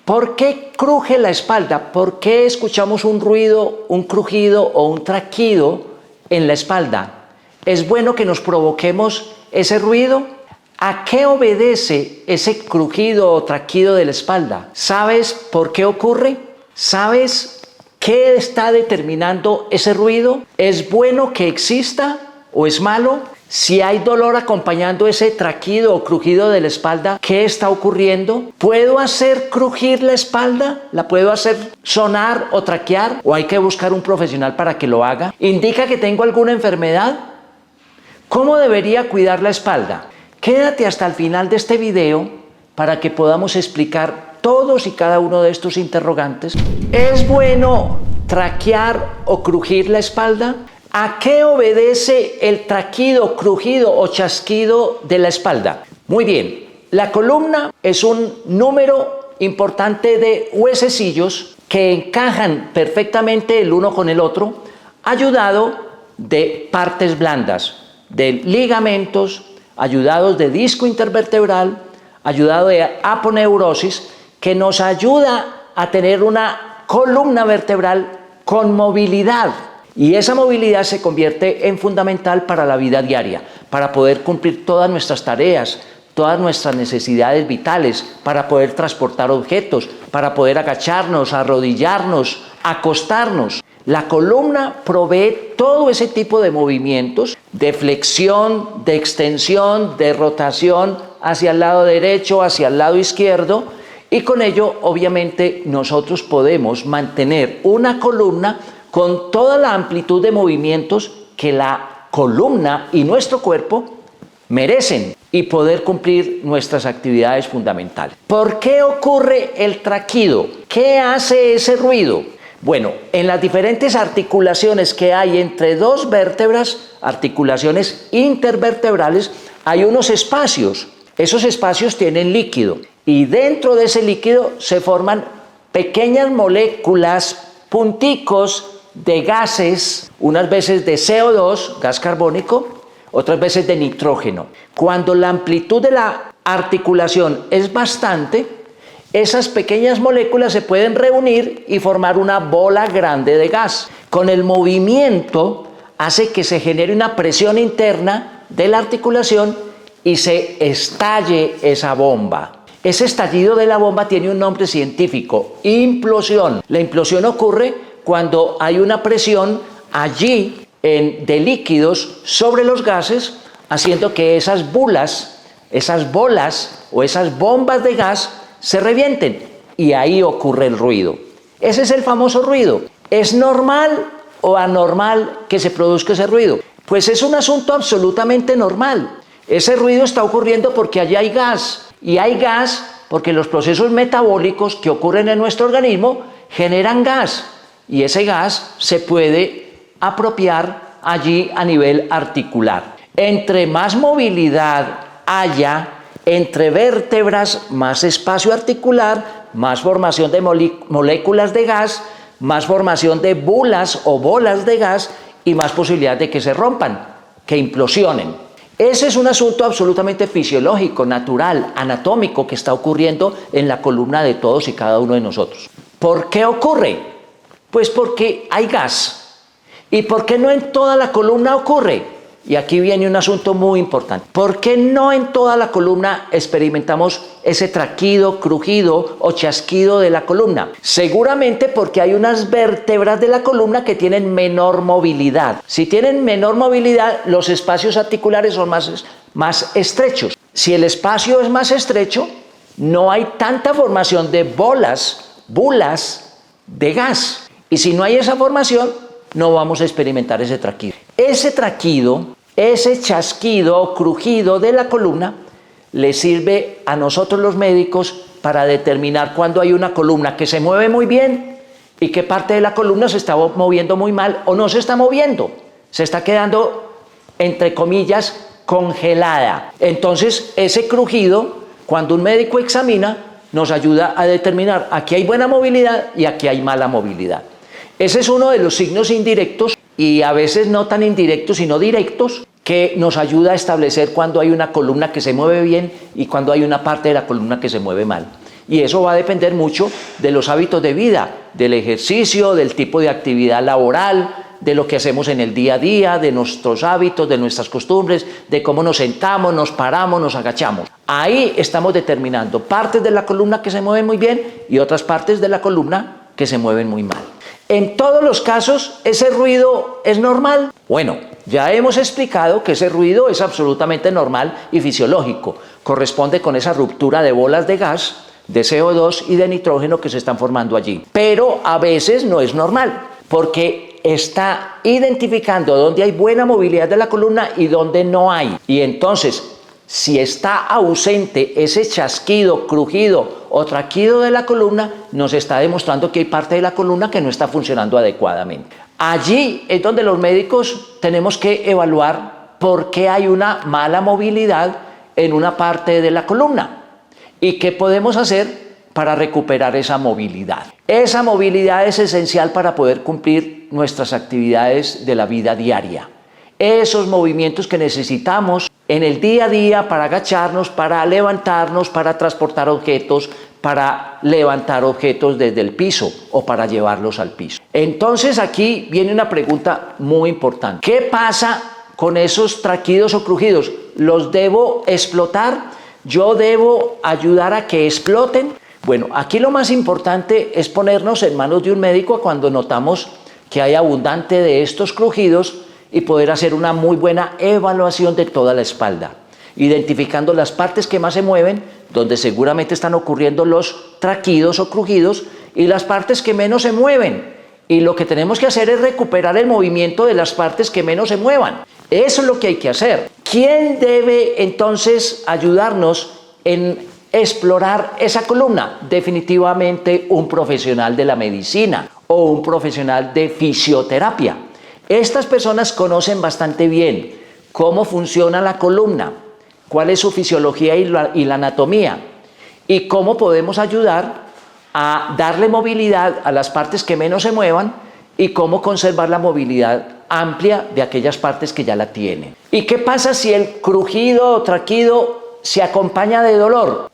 ¿Por qué cruje la espalda? ¿Por qué escuchamos un ruido, un crujido o un traquido en la espalda? ¿Es bueno que nos provoquemos ese ruido? ¿A qué obedece ese crujido o traquido de la espalda? ¿Sabes por qué ocurre? ¿Sabes qué está determinando ese ruido? ¿Es bueno que exista o es malo? Si hay dolor acompañando ese traquido o crujido de la espalda, ¿qué está ocurriendo? ¿Puedo hacer crujir la espalda? ¿La puedo hacer sonar o traquear? ¿O hay que buscar un profesional para que lo haga? ¿Indica que tengo alguna enfermedad? ¿Cómo debería cuidar la espalda? Quédate hasta el final de este video para que podamos explicar todos y cada uno de estos interrogantes. ¿Es bueno traquear o crujir la espalda? ¿A qué obedece el traquido, crujido o chasquido de la espalda? Muy bien, la columna es un número importante de huesecillos que encajan perfectamente el uno con el otro, ayudado de partes blandas, de ligamentos, ayudados de disco intervertebral, ayudado de aponeurosis, que nos ayuda a tener una columna vertebral con movilidad. Y esa movilidad se convierte en fundamental para la vida diaria, para poder cumplir todas nuestras tareas, todas nuestras necesidades vitales, para poder transportar objetos, para poder agacharnos, arrodillarnos, acostarnos. La columna provee todo ese tipo de movimientos, de flexión, de extensión, de rotación hacia el lado derecho, hacia el lado izquierdo, y con ello obviamente nosotros podemos mantener una columna con toda la amplitud de movimientos que la columna y nuestro cuerpo merecen y poder cumplir nuestras actividades fundamentales. ¿Por qué ocurre el traquido? ¿Qué hace ese ruido? Bueno, en las diferentes articulaciones que hay entre dos vértebras, articulaciones intervertebrales, hay unos espacios. Esos espacios tienen líquido y dentro de ese líquido se forman pequeñas moléculas, punticos de gases, unas veces de CO2, gas carbónico, otras veces de nitrógeno. Cuando la amplitud de la articulación es bastante, esas pequeñas moléculas se pueden reunir y formar una bola grande de gas. Con el movimiento hace que se genere una presión interna de la articulación y se estalle esa bomba. Ese estallido de la bomba tiene un nombre científico, implosión. La implosión ocurre cuando hay una presión allí de líquidos sobre los gases, haciendo que esas bolas o esas bombas de gas se revienten y ahí ocurre el ruido. Ese es el famoso ruido. ¿Es normal o anormal que se produzca ese ruido? Pues es un asunto absolutamente normal. Ese ruido está ocurriendo porque allí hay gas, y hay gas porque los procesos metabólicos que ocurren en nuestro organismo generan gas, y ese gas se puede apropiar allí a nivel articular. Entre más movilidad haya entre vértebras, más espacio articular, más formación de moléculas de gas, más formación de bulas o bolas de gas y más posibilidad de que se rompan, que implosionen. Ese es un asunto absolutamente fisiológico, natural, anatómico que está ocurriendo en la columna de todos y cada uno de nosotros. ¿Por qué ocurre? Pues porque hay gas. ¿Y por qué no en toda la columna ocurre? Y aquí viene un asunto muy importante. ¿Por qué no en toda la columna experimentamos ese traquido, crujido o chasquido de la columna? Seguramente porque hay unas vértebras de la columna que tienen menor movilidad. Si tienen menor movilidad, los espacios articulares son más estrechos. Si el espacio es más estrecho, no hay tanta formación de bulas de gas. Y si no hay esa formación, no vamos a experimentar ese traquido. Ese traquido, ese chasquido o crujido de la columna le sirve a nosotros los médicos para determinar cuándo hay una columna que se mueve muy bien y qué parte de la columna se está moviendo muy mal o no se está moviendo, se está quedando, entre comillas, congelada. Entonces, ese crujido, cuando un médico examina, nos ayuda a determinar aquí hay buena movilidad y aquí hay mala movilidad. Ese es uno de los signos indirectos y a veces no tan indirectos sino directos que nos ayuda a establecer cuando hay una columna que se mueve bien y cuando hay una parte de la columna que se mueve mal. Y eso va a depender mucho de los hábitos de vida, del ejercicio, del tipo de actividad laboral, de lo que hacemos en el día a día, de nuestros hábitos, de nuestras costumbres, de cómo nos sentamos, nos paramos, nos agachamos. Ahí estamos determinando partes de la columna que se mueven muy bien y otras partes de la columna que se mueven muy mal. En todos los casos, ¿ese ruido es normal? Bueno, ya hemos explicado que ese ruido es absolutamente normal y fisiológico. Corresponde con esa ruptura de bolas de gas, de CO2 y de nitrógeno que se están formando allí. Pero a veces no es normal, porque está identificando dónde hay buena movilidad de la columna y dónde no hay. Y entonces, si está ausente ese chasquido, crujido o traquido de la columna, nos está demostrando que hay parte de la columna que no está funcionando adecuadamente. Allí es donde los médicos tenemos que evaluar por qué hay una mala movilidad en una parte de la columna y qué podemos hacer para recuperar esa movilidad. Esa movilidad es esencial para poder cumplir nuestras actividades de la vida diaria. Esos movimientos que necesitamos en el día a día para agacharnos, para levantarnos, para transportar objetos, para levantar objetos desde el piso o para llevarlos al piso. Entonces aquí viene una pregunta muy importante. ¿Qué pasa con esos traquidos o crujidos? ¿Los debo explotar? ¿Yo debo ayudar a que exploten? Bueno, aquí lo más importante es ponernos en manos de un médico cuando notamos que hay abundante de estos crujidos y poder hacer una muy buena evaluación de toda la espalda, identificando las partes que más se mueven, donde seguramente están ocurriendo los traquidos o crujidos, y las partes que menos se mueven. Y lo que tenemos que hacer es recuperar el movimiento de las partes que menos se muevan. Eso es lo que hay que hacer. ¿Quién debe entonces ayudarnos en explorar esa columna? Definitivamente un profesional de la medicina o un profesional de fisioterapia. Estas personas conocen bastante bien cómo funciona la columna, cuál es su fisiología y la anatomía, y cómo podemos ayudar a darle movilidad a las partes que menos se muevan y cómo conservar la movilidad amplia de aquellas partes que ya la tienen. ¿Y qué pasa si el crujido o traquido se acompaña de dolor?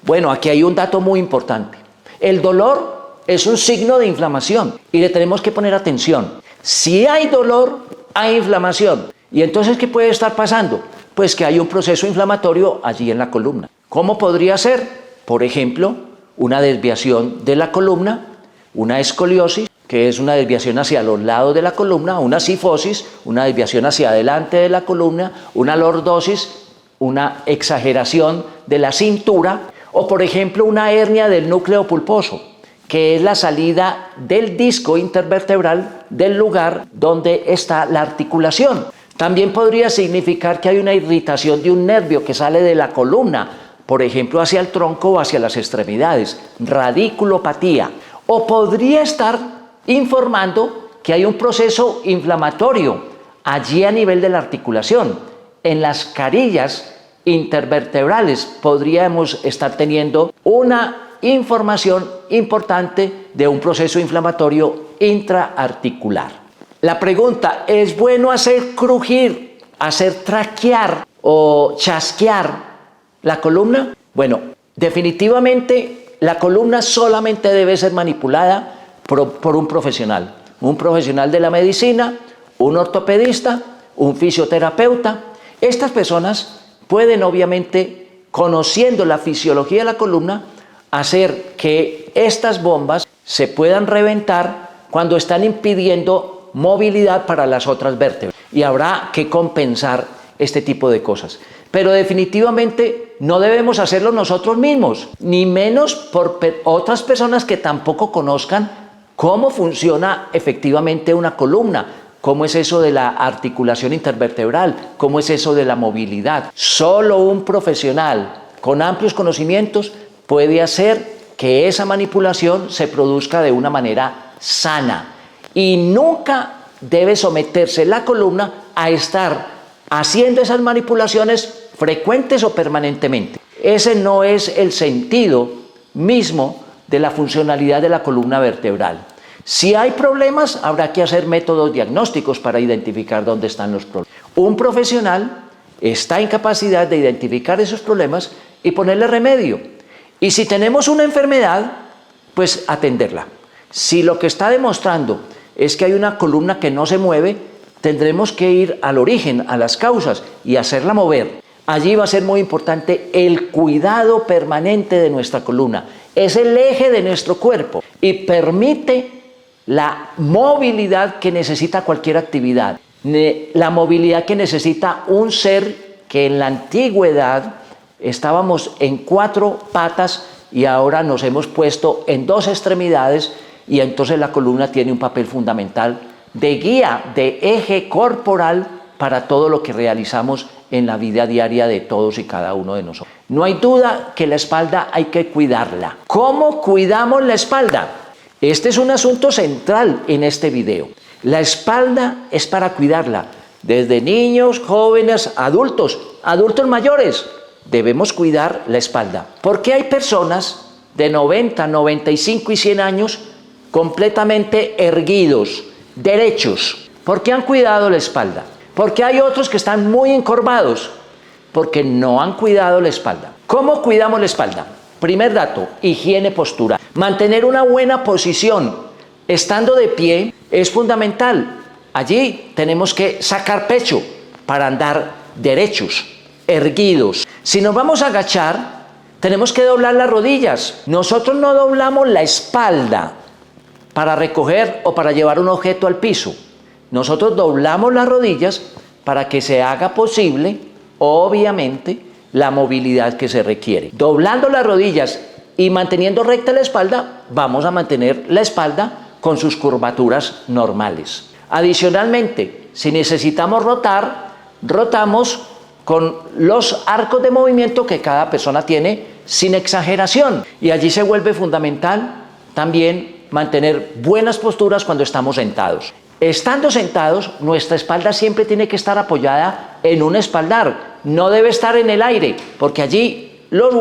Bueno, aquí hay un dato muy importante. El dolor es un signo de inflamación y le tenemos que poner atención. Si hay dolor, hay inflamación. ¿Y entonces qué puede estar pasando? Pues que hay un proceso inflamatorio allí en la columna. ¿Cómo podría ser? Por ejemplo, una desviación de la columna, una escoliosis, que es una desviación hacia los lados de la columna, una cifosis, una desviación hacia adelante de la columna, una lordosis, una exageración de la cintura, o por ejemplo una hernia del núcleo pulposo, que es la salida del disco intervertebral del lugar donde está la articulación. También podría significar que hay una irritación de un nervio que sale de la columna, por ejemplo hacia el tronco o hacia las extremidades, radiculopatía. O podría estar informando que hay un proceso inflamatorio allí a nivel de la articulación. En las carillas intervertebrales podríamos estar teniendo una información importante de un proceso inflamatorio intraarticular. La pregunta, ¿es bueno hacer crujir, hacer traquear o chasquear la columna? Bueno, definitivamente la columna solamente debe ser manipulada por un profesional de la medicina, un ortopedista, un fisioterapeuta. Estas personas pueden obviamente, conociendo la fisiología de la columna, hacer que estas bombas se puedan reventar cuando están impidiendo movilidad para las otras vértebras. Y habrá que compensar este tipo de cosas. Pero definitivamente no debemos hacerlo nosotros mismos, ni menos por otras personas que tampoco conozcan cómo funciona efectivamente una columna, cómo es eso de la articulación intervertebral, cómo es eso de la movilidad. Solo un profesional con amplios conocimientos puede hacer que esa manipulación se produzca de una manera sana. Y nunca debe someterse la columna a estar haciendo esas manipulaciones frecuentes o permanentemente. Ese no es el sentido mismo de la funcionalidad de la columna vertebral. Si hay problemas, habrá que hacer métodos diagnósticos para identificar dónde están los problemas. Un profesional está en capacidad de identificar esos problemas y ponerle remedio. Y si tenemos una enfermedad, pues atenderla. Si lo que está demostrando es que hay una columna que no se mueve, tendremos que ir al origen, a las causas y hacerla mover. Allí va a ser muy importante el cuidado permanente de nuestra columna. Es el eje de nuestro cuerpo y permite la movilidad que necesita cualquier actividad. La movilidad que necesita un ser que en la antigüedad estábamos en 4 patas y ahora nos hemos puesto en 2 extremidades, y entonces la columna tiene un papel fundamental de guía, de eje corporal para todo lo que realizamos en la vida diaria de todos y cada uno de nosotros. No hay duda que la espalda hay que cuidarla. ¿Cómo cuidamos la espalda? Este es un asunto central en este video. La espalda es para cuidarla. Desde niños, jóvenes, adultos mayores, debemos cuidar la espalda. Porque hay personas de 90, 95 y 100 años completamente erguidos, derechos. ¿Por qué han cuidado la espalda? Porque hay otros que están muy encorvados, porque no han cuidado la espalda. ¿Cómo cuidamos la espalda? Primer dato, higiene postural. Mantener una buena posición, estando de pie, es fundamental. Allí tenemos que sacar pecho para andar derechos, erguidos. Si nos vamos a agachar, tenemos que doblar las rodillas. Nosotros no doblamos la espalda para recoger o para llevar un objeto al piso. Nosotros doblamos las rodillas para que se haga posible, obviamente, la movilidad que se requiere. Doblando las rodillas y manteniendo recta la espalda, vamos a mantener la espalda con sus curvaturas normales. Adicionalmente, si necesitamos rotar, rotamos con los arcos de movimiento que cada persona tiene sin exageración. Y allí se vuelve fundamental también mantener buenas posturas cuando estamos sentados. Estando sentados, nuestra espalda siempre tiene que estar apoyada en un espaldar, no debe estar en el aire, porque allí los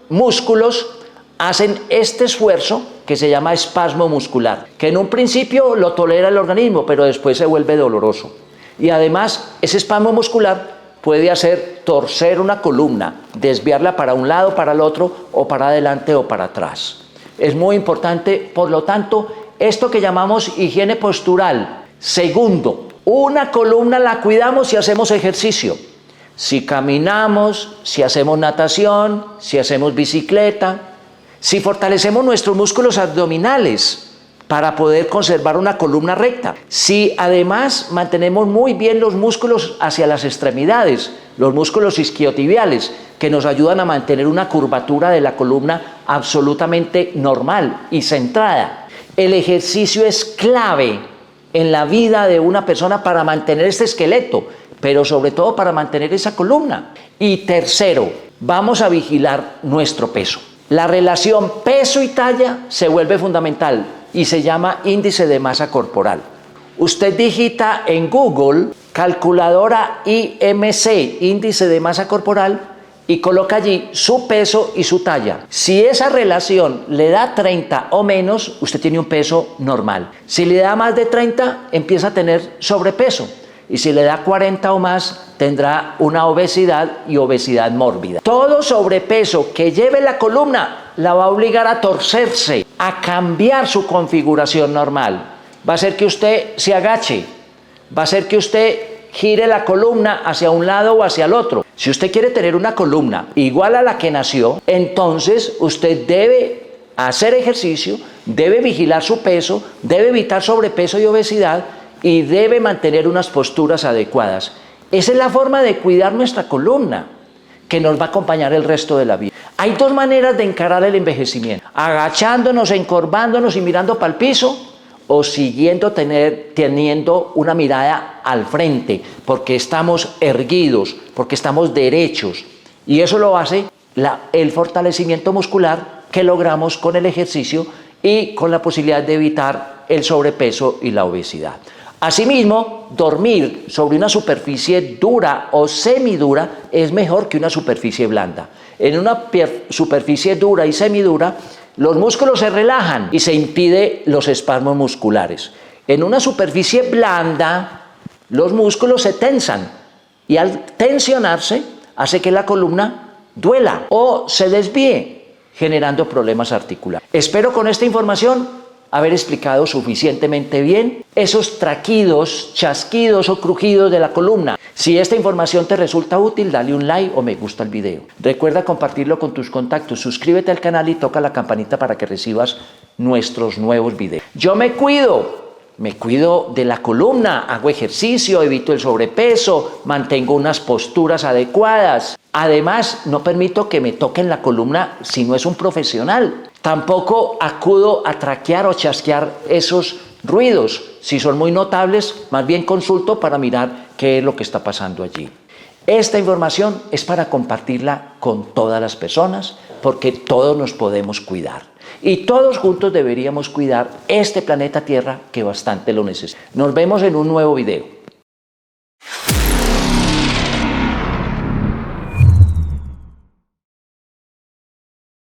músculos hacen este esfuerzo que se llama espasmo muscular, que en un principio lo tolera el organismo, pero después se vuelve doloroso. Y además, ese espasmo muscular puede hacer torcer una columna, desviarla para un lado, para el otro, o para adelante o para atrás. Es muy importante, por lo tanto, esto que llamamos higiene postural. Segundo, una columna la cuidamos si hacemos ejercicio. Si caminamos, si hacemos natación, si hacemos bicicleta, si fortalecemos nuestros músculos abdominales para poder conservar una columna recta. Si además mantenemos muy bien los músculos hacia las extremidades, los músculos isquiotibiales, que nos ayudan a mantener una curvatura de la columna absolutamente normal y centrada. El ejercicio es clave en la vida de una persona para mantener este esqueleto, pero sobre todo para mantener esa columna. Y tercero, vamos a vigilar nuestro peso. La relación peso y talla se vuelve fundamental y se llama índice de masa corporal. Usted digita en Google calculadora IMC, índice de masa corporal, y coloca allí su peso y su talla. Si esa relación le da 30 o menos, usted tiene un peso normal. Si le da más de 30, empieza a tener sobrepeso. Y si le da 40 o más, tendrá una obesidad y obesidad mórbida. Todo sobrepeso que lleve la columna la va a obligar a torcerse, a cambiar su configuración normal. Va a hacer que usted se agache, va a hacer que usted gire la columna hacia un lado o hacia el otro. Si usted quiere tener una columna igual a la que nació, entonces usted debe hacer ejercicio, debe vigilar su peso, debe evitar sobrepeso y obesidad y debe mantener unas posturas adecuadas. Esa es la forma de cuidar nuestra columna que nos va a acompañar el resto de la vida. Hay 2 maneras de encarar el envejecimiento: agachándonos, encorvándonos y mirando para el piso, o teniendo una mirada al frente, porque estamos erguidos, porque estamos derechos. Y eso lo hace el fortalecimiento muscular que logramos con el ejercicio y con la posibilidad de evitar el sobrepeso y la obesidad. Asimismo, dormir sobre una superficie dura o semidura es mejor que una superficie blanda. En una superficie dura y semidura, los músculos se relajan y se impide los espasmos musculares. En una superficie blanda, los músculos se tensan y al tensionarse hace que la columna duela o se desvíe. generando problemas articulares. Espero con esta información haber explicado suficientemente bien esos traquidos, chasquidos o crujidos de la columna. Si esta información te resulta útil, dale un like o me gusta al video. Recuerda compartirlo con tus contactos, suscríbete al canal y toca la campanita para que recibas nuestros nuevos videos. Yo me cuido de la columna, hago ejercicio, evito el sobrepeso, mantengo unas posturas adecuadas. Además, no permito que me toquen la columna si no es un profesional. Tampoco acudo a traquear o chasquear esos ruidos. Si son muy notables, más bien consulto para mirar qué es lo que está pasando allí. Esta información es para compartirla con todas las personas porque todos nos podemos cuidar. Y todos juntos deberíamos cuidar este planeta Tierra que bastante lo necesita. Nos vemos en un nuevo video.